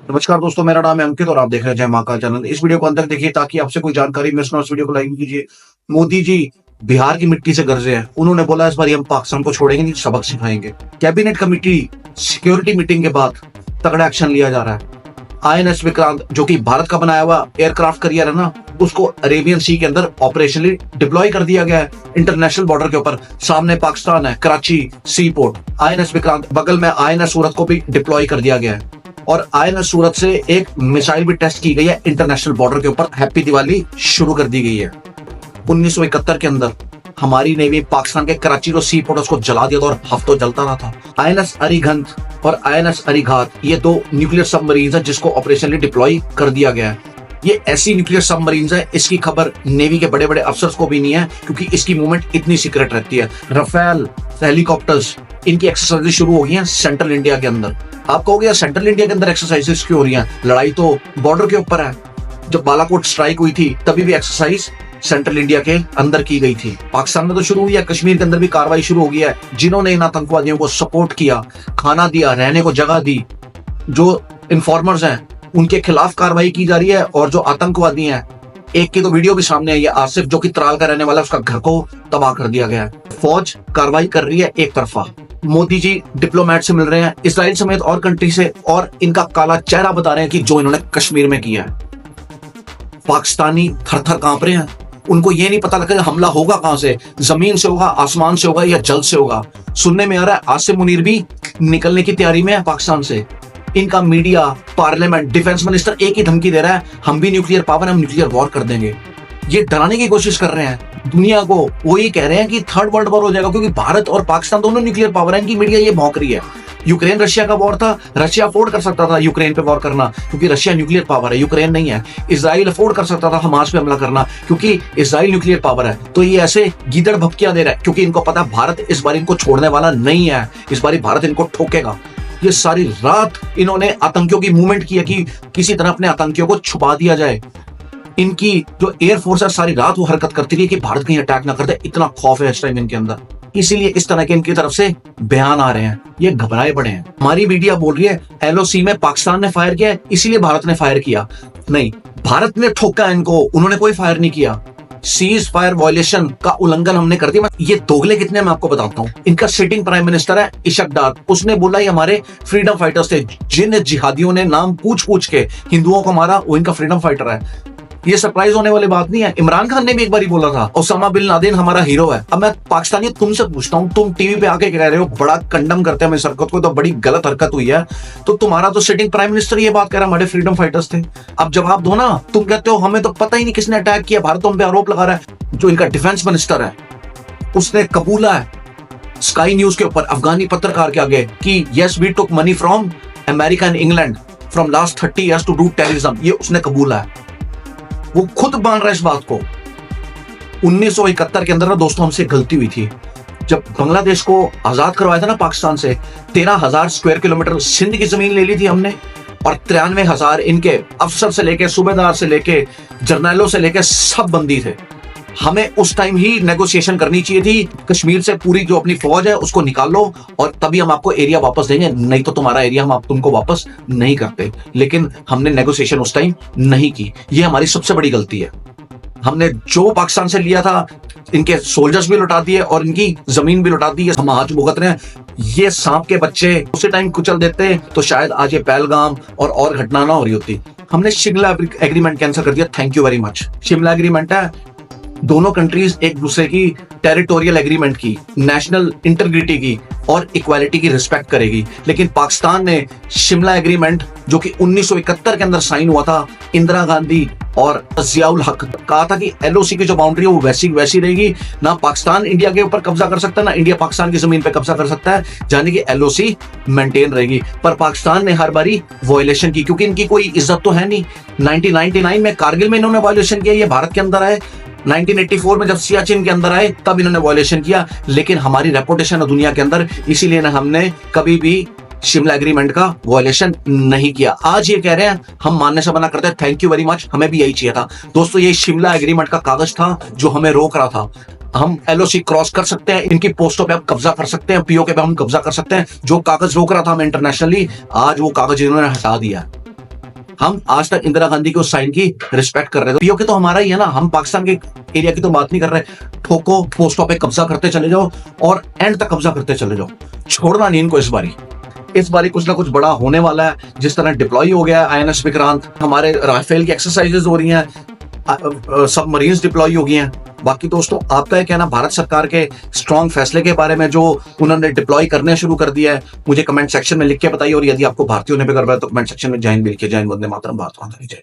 नमस्कार दोस्तों, मेरा नाम है अंकित और आप देख रहे हैं जय महाकाल चैनल। इस वीडियो को अंत तक देखिए ताकि आपसे कोई जानकारी मिस ना हो। इस वीडियो को लाइक कीजिए। मोदी जी बिहार की मिट्टी से गरजे हैं। उन्होंने बोला इस बार हम पाकिस्तान को छोड़ेंगे नहीं, सबक सिखाएंगे। कैबिनेट कमेटी सिक्योरिटी मीटिंग के बाद तगड़ा एक्शन लिया जा रहा है। आईएनएस विक्रांत जो कि भारत का बनाया हुआ एयरक्राफ्ट कैरियर है ना, उसको अरेबियन सी के अंदर ऑपरेशनली डिप्लॉय कर दिया गया है इंटरनेशनल बॉर्डर के ऊपर। सामने पाकिस्तान है, कराची सी पोर्ट, आईएनएस विक्रांत, बगल में आईएनएस सूरत को भी डिप्लॉय कर दिया गया है। और आईएनएस सूरत से एक मिसाइल भी टेस्ट की गई है इंटरनेशनल बॉर्डर के ऊपर। हैप्पी दिवाली शुरू कर दी गई है। 1971 के अंदर हमारी नेवी पाकिस्तान के कराची जो सी पोर्ट उसको जला दिया था और हफ्तों जलता रहा था। आईएनएस अरिहंत और आईएनएस अरिघात ये दो न्यूक्लियर सबमरीन है जिसको ऑपरेशनली डिप्लॉय कर दिया गया है। ये ऐसी न्यूक्लियर सबमरीन है, इसकी खबर नेवी के बड़े बड़े अफसर्स को भी नहीं है क्योंकि इसकी मूवमेंट इतनी सीक्रेट रहती है। राफेल हेलीकॉप्टर्स, इनकी एक्सरसाइज शुरू हो गई है सेंट्रल इंडिया के अंदर। आप कहोगे सेंट्रल इंडिया के अंदर एक्सरसाइजेस क्यों हो रही हैं? लड़ाई तो बॉर्डर के ऊपर है। जब बालाकोट स्ट्राइक हुई थी तभी भी एक्सरसाइज सेंट्रल इंडिया के अंदर की गई थी। पाकिस्तान में तो शुरू हुई है, कश्मीर के अंदर भी कार्रवाई शुरू हो गई है। जिन्होंने इन आतंकवादियों को सपोर्ट किया, खाना दिया, रहने को जगह दी, जो इन्फॉर्मर्स हैं उनके खिलाफ कार्रवाई की जा रही है। और जो आतंकवादी हैं, एक की तो वीडियो भी सामने आई है, आसिफ जो कि त्राल का रहने वाला, उसका घर को तबाह कर दिया गया है। फौज कार्रवाई कर रही है एक तरफा। मोदी जी डिप्लोमेट से मिल रहे हैं, इसराइल समेत और कंट्री से, और इनका काला चेहरा बता रहे हैं कि जो इन्होंने कश्मीर में किया है। पाकिस्तानी थर थर कांप रहे हैं। उनको ये नहीं पता लगा हमला होगा कहां से, जमीन से होगा, आसमान से होगा या जल से होगा। सुनने में आ रहा है आसिम मुनीर भी निकलने की तैयारी में है पाकिस्तान से। इनका मीडिया, पार्लियामेंट, डिफेंस मिनिस्टर एक ही धमकी दे रहा है, हम भी न्यूक्लियर पावर, हम न्यूक्लियर वॉर कर देंगे। ये डराने की कोशिश कर रहे हैं दुनिया को। वो ये कह रहे हैं कि थर्ड वर्ल्ड वॉर हो जाएगा क्योंकि भारत और पाकिस्तान दोनों न्यूक्लियर पावर है। इनकी मीडिया ये भौंक रही है। यूक्रेन रशिया का वॉर था, रशिया अफोर्ड कर सकता था यूक्रेन पे वॉर करना क्योंकि रशिया न्यूक्लियर पावर है, यूक्रेन नहीं है। इजराइल अफोर्ड कर सकता था हमास पे हमला करना क्योंकि इजराइल न्यूक्लियर पावर है। तो ये ऐसे गीदड़ भपकियां दे रहा है क्योंकि इनको पता है भारत इस बार इनको छोड़ने वाला नहीं है। इस बार भारत इनको ठोकेगा। ये सारी रात इन्होंने आतंकियों की मूवमेंट की है कि किसी तरह अपने आतंकियों को छुपा दिया जाए। इनकी जो एयरफोर्स है सारी रात वो हरकत करती रही कि भारत कहीं अटैक ना कर दे। इतना खौफ है इस टाइम इनके अंदर, इसीलिए इस तरह के इनकी तरफ से बयान आ रहे हैं। ये घबराए पड़े हैं। हमारी मीडिया बोल रही है एलओसी में पाकिस्तान ने फायर किया है इसीलिए भारत ने फायर किया। नहीं, भारत ने ठोका इनको, उन्होंने कोई फायर नहीं किया। सीज फायर वायलेशन का उल्लंघन हमने कर दिया। ये दोगले कितने मैं आपको बताता हूँ। इनका सिटिंग प्राइम मिनिस्टर है इशक डार, उसने बोला ये हमारे फ्रीडम फाइटर्स थे। जिन जिहादियों ने नाम पूछ पूछ के हिंदुओं को मारा वो इनका फ्रीडम फाइटर है। ये सरप्राइज होने वाली बात नहीं है। इमरान खान ने भी एक बार ही बोला था ओसामा बिन लादेन हमारा हीरो है। अब मैं पाकिस्तानी तुमसे पूछता हूँ, तुम टीवी पे आके कह रहे हो बड़ा कंडम करते हैं इस हरकत को, तो बड़ी गलत हरकत हुई है। तो तुम्हारा तो सिटिंग प्राइम मिनिस्टर ये बात कह रहा है हमारे फ्रीडम फाइटर्स थे। अब जवाब दो ना। तुम कहते हो हमें तो पता ही नहीं किसने अटैक किया, भारत तुम पे आरोप लगा रहा है। जो इनका डिफेंस मिनिस्टर है उसने कबूला है स्काई न्यूज के ऊपर अफगानी पत्रकार के आगे कि yes we took money from America and England from last 30 years to do terrorism. ये उसने कबूला है, वो खुद मान रहा है इस बात को। 1971 के अंदर ना दोस्तों हमसे गलती हुई थी। जब बांग्लादेश को आजाद करवाया था ना पाकिस्तान से, 13,000 स्क्वायर किलोमीटर सिंध की जमीन ले ली थी हमने और 93,000 इनके अफसर से लेके, सूबेदार से लेके, जर्नैलों से लेके सब बंदी थे। हमें उस टाइम ही नेगोशिएशन करनी चाहिए थी। कश्मीर से पूरी जो अपनी फौज है उसको निकालो और तभी हम आपको एरिया वापस देंगे, नहीं तो तुम्हारा एरिया हम तुमको वापस नहीं करते। लेकिन हमने नेगोशिएशन उस टाइम नहीं की। ये हमारी सबसे बड़ी गलती है। हमने जो पाकिस्तान से लिया था इनके सोल्जर्स भी लौटा दिए और इनकी जमीन भी लौटा दी है। हम आज भुगत रहे हैं। ये सांप के बच्चे उसी टाइम कुचल देते तो शायद आज ये पहलगाम और घटना ना हो रही होती। हमने शिमला एग्रीमेंट कैंसिल कर दिया। Thank you very much. Shimla agreement है दोनों कंट्रीज एक दूसरे की टेरिटोरियल एग्रीमेंट की, नेशनल इंटीग्रिटी की और इक्वालिटी की रिस्पेक्ट करेगी। लेकिन पाकिस्तान ने शिमला एग्रीमेंट जो कि 1971 के अंदर साइन हुआ था, इंदिरा गांधी और जियाउल हक, कहा था कि एलओसी की जो बाउंड्री है वो वैसी वैसी रहेगी। ना पाकिस्तान इंडिया के ऊपर कब्जा कर सकता है, ना इंडिया पाकिस्तान की जमीन पे कब्जा कर सकता है, यानी कि एलओसी मेंटेन रहेगी। पर पाकिस्तान ने हर बारी वायलेशन की क्योंकि इनकी कोई इज्जत तो है नहीं। 1999 में कारगिल में इन्होंने वायलेशन किया, ये भारत के अंदर आए। 1984 में जब सियाचिन के अंदर आए तब इन्होंने वायलेशन किया। लेकिन हमारी रेपुटेशन है दुनिया के अंदर, इसीलिए ना हमने कभी भी शिमला एग्रीमेंट का वायलेशन नहीं किया। आज ये कह रहे हैं हम मानने से मना करते हैं। थैंक यू वेरी मच, हमें भी यही चाहिए था दोस्तों। ये शिमला एग्रीमेंट का कागज था जो हमें रोक रहा था। हम एलओसी क्रॉस कर सकते हैं, इनकी पोस्टों पे हम कब्जा कर सकते हैं, पीओके पे हम कब्जा कर सकते हैं। जो कागज रोक रहा था हमें इंटरनेशनली, आज वो कागज इन्होंने हटा दिया। हम आज तक इंदिरा गांधी की उस साइन की रिस्पेक्ट कर रहे थे। पीओके तो हमारा ही है ना, हम पाकिस्तान के एरिया की तो बात नहीं कर रहे। ठोको, पोस्टों पे कब्जा करते चले जाओ और एंड तक कब्जा करते चले जाओ, छोड़ना नहीं इनको। इस बारी कुछ ना कुछ बड़ा होने वाला है। जिस तरह डिप्लॉय हो गया INS विक्रांत, हमारे राफेल की एक्सरसाइजेज हो रही हैं, सबमरीन्स डिप्लॉय हो गई हैं। बाकी दोस्तों आपका कहना भारत सरकार के स्ट्रॉन्ग फैसले के बारे में जो उन्होंने डिप्लॉय करने शुरू कर दिया है, मुझे कमेंट सेक्शन में लिख के बताइए। और यदि आपको भारतीयों ने भी करवाया तो कमेंट सेक्शन में जय हिंद भी लिखिए। जय हिंद, वंदे मातरम, भारत माता की जय।